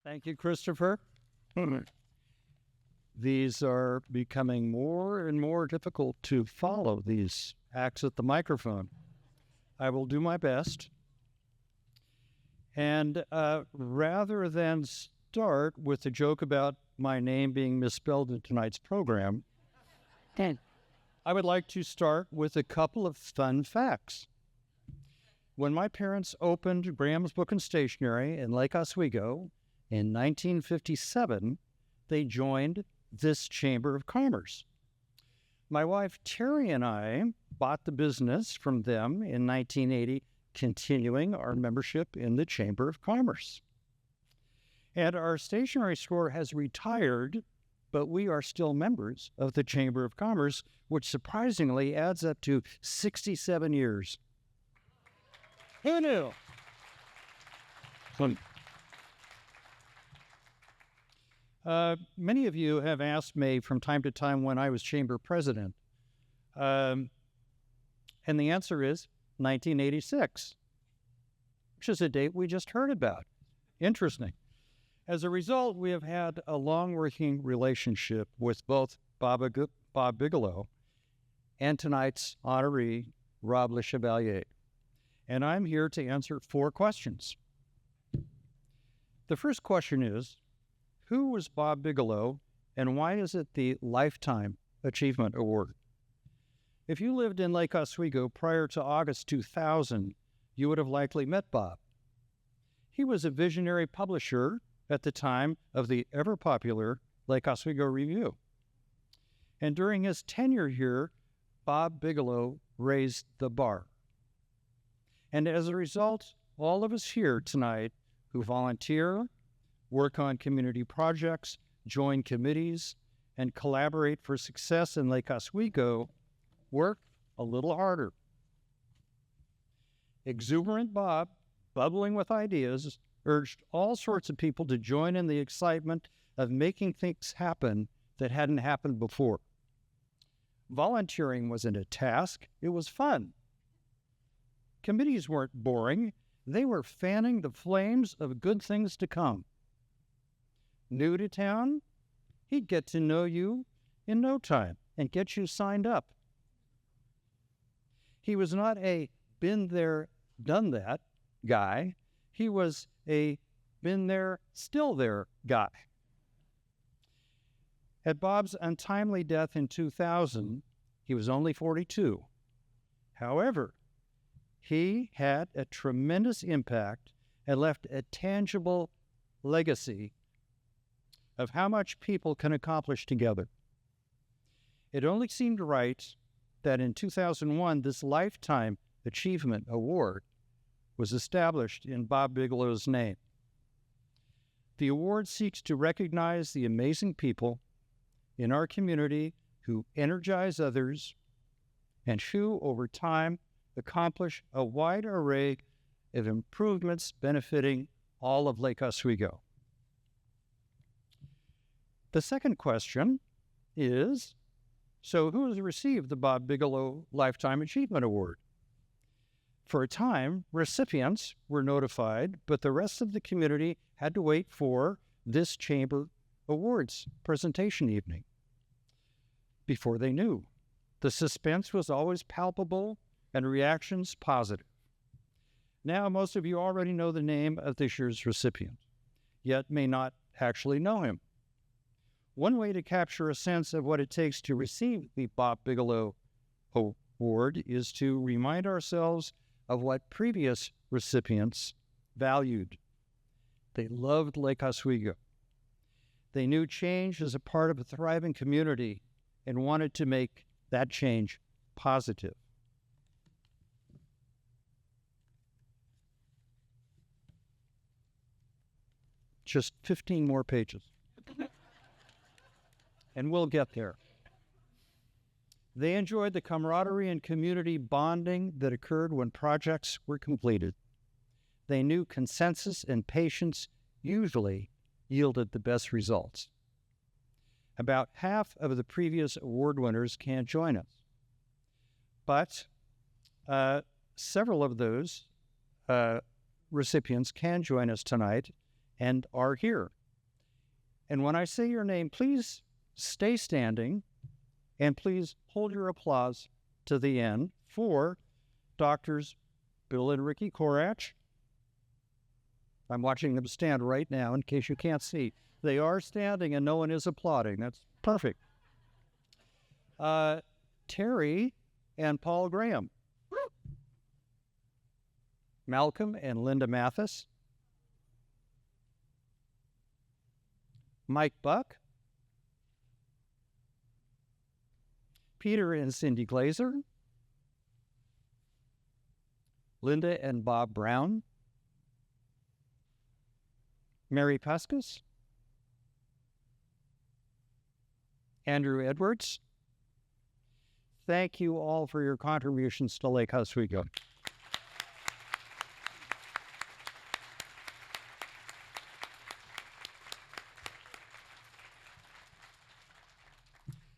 Thank you, Christopher. These are becoming more and more difficult to follow, these acts at the microphone. I will do my best. And rather than start with a joke about my name being misspelled in tonight's program, I would like to start with a couple of fun facts. When my parents opened Graham's Book and Stationery in Lake Oswego in 1957, they joined this Chamber of Commerce. My wife Terry and I bought the business from them in 1980, continuing our membership in the Chamber of Commerce. And our stationery store has retired, but we are still members of the Chamber of Commerce, which surprisingly adds up to 67 years. Who knew? Many of you have asked me from time to time when I was chamber president, and the answer is 1986, which is a date we just heard about. Interesting. As a result, we have had a long-working relationship with both Bob Bigelow and tonight's honoree, Rob Le Chevallier. And I'm here to answer 4 questions. The first question is, who was Bob Bigelow, and why is it the Lifetime Achievement Award? If you lived in Lake Oswego prior to August 2000, you would have likely met Bob. He was a visionary publisher at the time of the ever-popular Lake Oswego Review. And during his tenure here, Bob Bigelow raised the bar. And as a result, all of us here tonight who volunteer, work on community projects, join committees, and collaborate for success in Lake Oswego work a little harder. Exuberant Bob, bubbling with ideas, urged all sorts of people to join in the excitement of making things happen that hadn't happened before. Volunteering wasn't a task, it was fun. Committees weren't boring, they were fanning the flames of good things to come. New to town, he'd get to know you in no time and get you signed up. He was not a been there, done that guy. He was a been there, still there guy. At Bob's untimely death in 2000, he was only 42. However, he had a tremendous impact and left a tangible legacy of how much people can accomplish together. It only seemed right that in 2001, this Lifetime Achievement Award was established in Bob Bigelow's name. The award seeks to recognize the amazing people in our community who energize others and who, over time, accomplish a wide array of improvements benefiting all of Lake Oswego. The second question is, so who has received the Bob Bigelow Lifetime Achievement Award? For a time, recipients were notified, but the rest of the community had to wait for this Chamber Awards presentation evening before they knew. The suspense was always palpable and reactions positive. Now, most of you already know the name of this year's recipient, yet may not actually know him. One way to capture a sense of what it takes to receive the Bob Bigelow Award is to remind ourselves of what previous recipients valued. They loved Lake Oswego. They knew change is a part of a thriving community and wanted to make that change positive. Just 15 more pages. And we'll get there. They enjoyed the camaraderie and community bonding that occurred when projects were completed. They knew consensus and patience usually yielded the best results. About half of the previous award winners can't join us. But several of those recipients can join us tonight, and are here. And when I say your name, please stay standing and please hold your applause to the end for Doctors Bill and Ricky Korach. I'm watching them stand right now in case you can't see. They are standing and no one is applauding. That's perfect. Terry and Paul Graham. Malcolm and Linda Mathis. Mike Buck. Peter and Cindy Glazer. Linda and Bob Brown. Mary Puskas. Andrew Edwards. Thank you all for your contributions to Lake Oswego.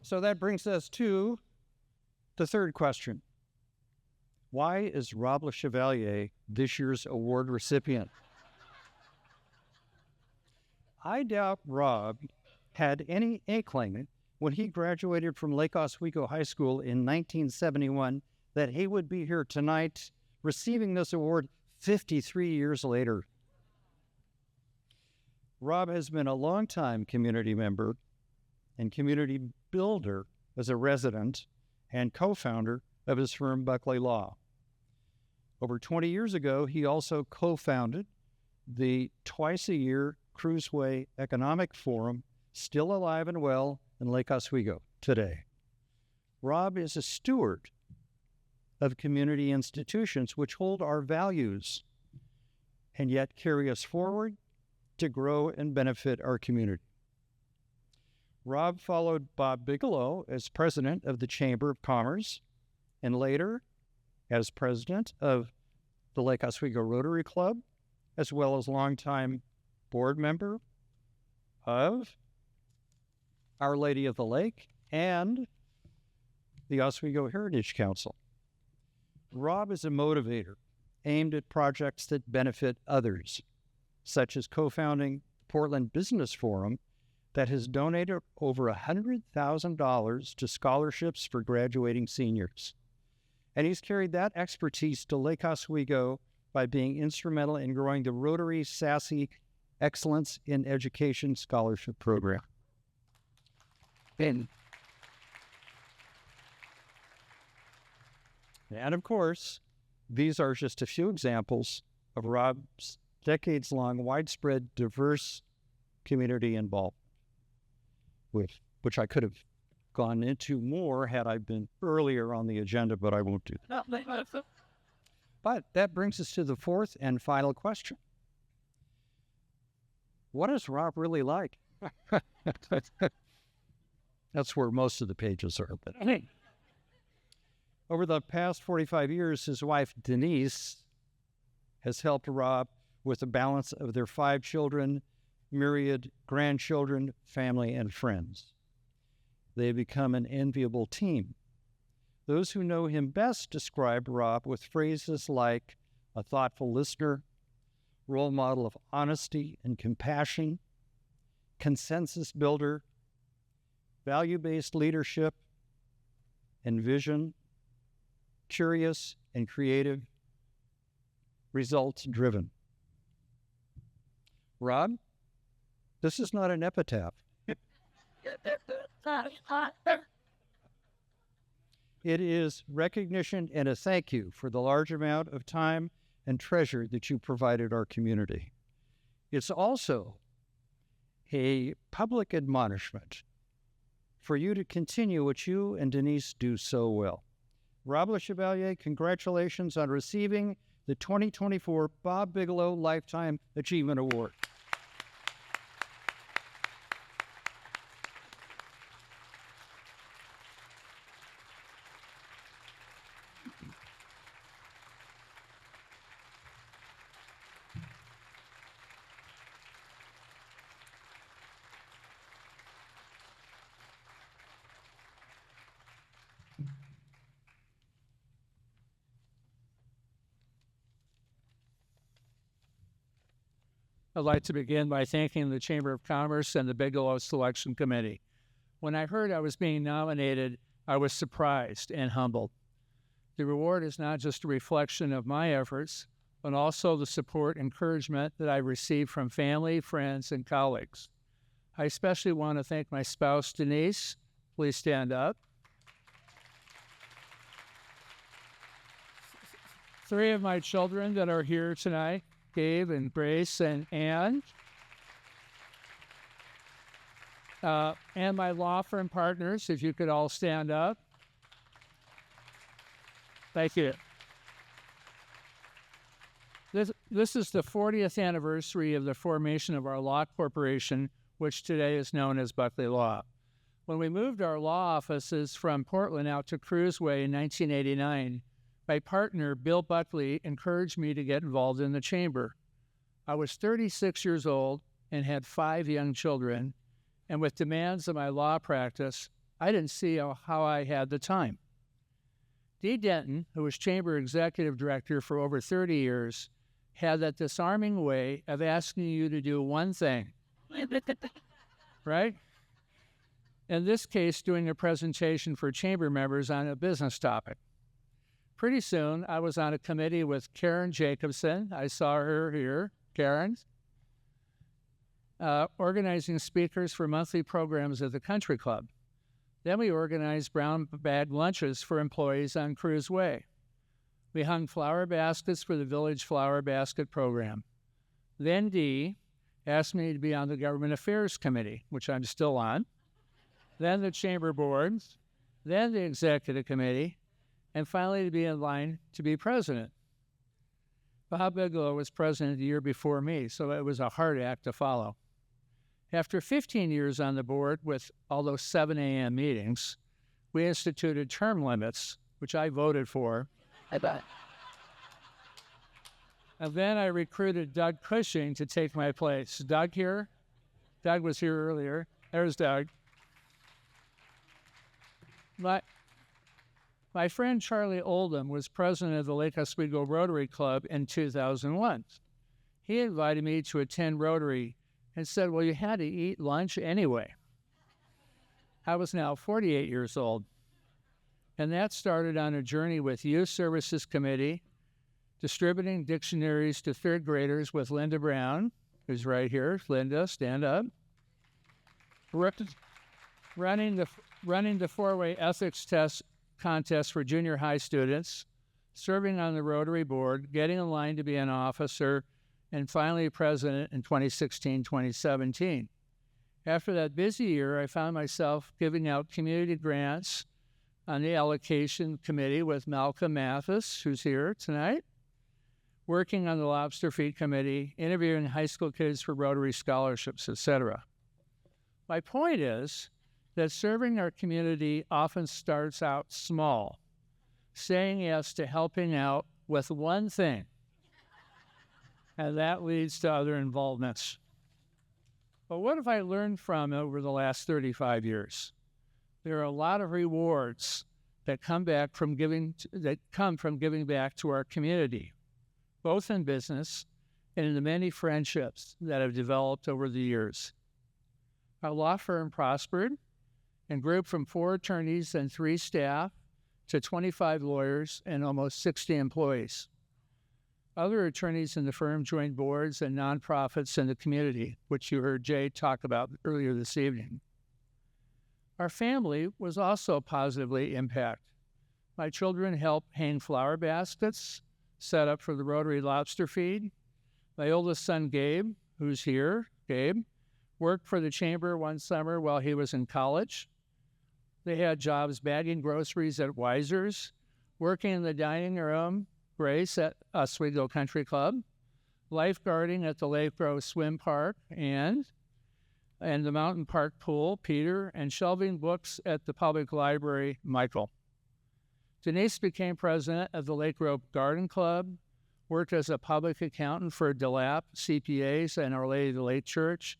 So that brings us to the third question. Why is Rob Le Chevallier this year's award recipient? I doubt Rob had any inkling when he graduated from Lake Oswego High School in 1971 that he would be here tonight receiving this award 53 years later. Rob has been a longtime community member and community builder as a resident and co-founder of his firm Buckley Law. Over 20 years ago, he also co-founded the twice-a-year Cruiseway Economic Forum, still alive and well in Lake Oswego today. Rob is a steward of community institutions which hold our values and yet carry us forward to grow and benefit our community. Rob followed Bob Bigelow as president of the Chamber of Commerce and later as president of the Lake Oswego Rotary Club, as well as longtime board member of Our Lady of the Lake and the Oswego Heritage Council. Rob is a motivator aimed at projects that benefit others, such as co-founding Portland Business Forum that has donated over $100,000 to scholarships for graduating seniors. And he's carried that expertise to Lake Oswego by being instrumental in growing the Rotary SASE Excellence in Education Scholarship Program. And of course, these are just a few examples of Rob's decades-long, widespread, diverse community involvement, which I could have gone into more had I been earlier on the agenda, but I won't do that. But that brings us to the fourth and final question. What is Rob really like? That's where most of the pages are. But over the past 45 years, his wife, Denise, has helped Rob with the balance of their 5 children, myriad grandchildren, family, and friends. They have become an enviable team. Those who know him best describe Rob with phrases like a thoughtful listener, role model of honesty and compassion, consensus builder, value-based leadership and vision, curious and creative, results-driven. Rob, this is not an epitaph. It is recognition and a thank you for the large amount of time and treasure that you provided our community. It's also a public admonishment for you to continue what you and Denise do so well. Rob Le Chevallier, congratulations on receiving the 2024 Bob Bigelow Lifetime Achievement Award. I'd like to begin by thanking the Chamber of Commerce and the Bigelow Selection Committee. When I heard I was being nominated, I was surprised and humbled. The reward is not just a reflection of my efforts, but also the support and encouragement that I received from family, friends, and colleagues. I especially want to thank my spouse, Denise. Please stand up. 3 of my children that are here tonight, Gabe and Grace and Ann. And my law firm partners, if you could all stand up. Thank you. This is the 40th anniversary of the formation of our law corporation, which today is known as Buckley Law. When we moved our law offices from Portland out to Cruiseway in 1989, my partner, Bill Buckley, encouraged me to get involved in the chamber. I was 36 years old and had 5 young children, and with demands of my law practice, I didn't see how I had the time. Dee Denton, who was chamber executive director for over 30 years, had that disarming way of asking you to do one thing, right? In this case, doing a presentation for chamber members on a business topic. Pretty soon, I was on a committee with Karen Jacobson. I saw her here, Karen, organizing speakers for monthly programs at the country club. Then we organized brown bag lunches for employees on Cruiseway. We hung flower baskets for the Village Flower Basket program. Then Dee asked me to be on the Government Affairs Committee, which I'm still on, then the Chamber Board, then the Executive Committee, and finally to be in line to be president. Bob Bigelow was president the year before me, so it was a hard act to follow. After 15 years on the board with all those 7 a.m. meetings, we instituted term limits, which I voted for. I bet. And then I recruited Doug Cushing to take my place. Doug here? Doug was here earlier. There's Doug. My friend Charlie Oldham was president of the Lake Oswego Rotary Club in 2001. He invited me to attend Rotary and said, well, you had to eat lunch anyway. I was now 48 years old. And that started on a journey with Youth Services Committee, distributing dictionaries to 3rd graders with Linda Brown, who's right here. Linda, stand up. Running the 4-way ethics test contest for junior high students, serving on the Rotary Board, getting in line to be an officer, and finally president in 2016-2017. After that busy year, I found myself giving out community grants on the allocation committee with Malcolm Mathis, who's here tonight, working on the lobster feed committee, interviewing high school kids for Rotary scholarships, etc. My point is that serving our community often starts out small, saying yes to helping out with one thing, and that leads to other involvements. But what have I learned from over the last 35 years? There are a lot of rewards that come from giving back to our community, both in business and in the many friendships that have developed over the years. Our law firm prospered and grew from 4 attorneys and 3 staff to 25 lawyers and almost 60 employees. Other attorneys in the firm joined boards and nonprofits in the community, which you heard Jay talk about earlier this evening. Our family was also positively impacted. My children helped hang flower baskets, set up for the Rotary lobster feed. My oldest son, Gabe, who's here, Gabe, worked for the chamber one summer while he was in college. They had jobs bagging groceries at Weiser's, working in the dining room, Grace at Oswego Country Club, lifeguarding at the Lake Grove Swim Park and the Mountain Park Pool, Peter, and shelving books at the public library, Michael. Denise became president of the Lake Grove Garden Club, worked as a public accountant for DeLapp CPAs and Our Lady of the Lake Church,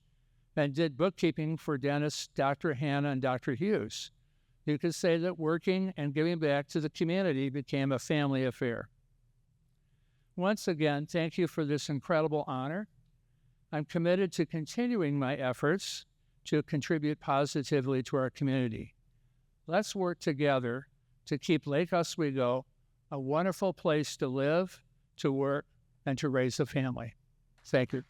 and did bookkeeping for dentists Dr. Hannah and Dr. Hughes. You could say that working and giving back to the community became a family affair. Once again, thank you for this incredible honor. I'm committed to continuing my efforts to contribute positively to our community. Let's work together to keep Lake Oswego a wonderful place to live, to work, and to raise a family. Thank you.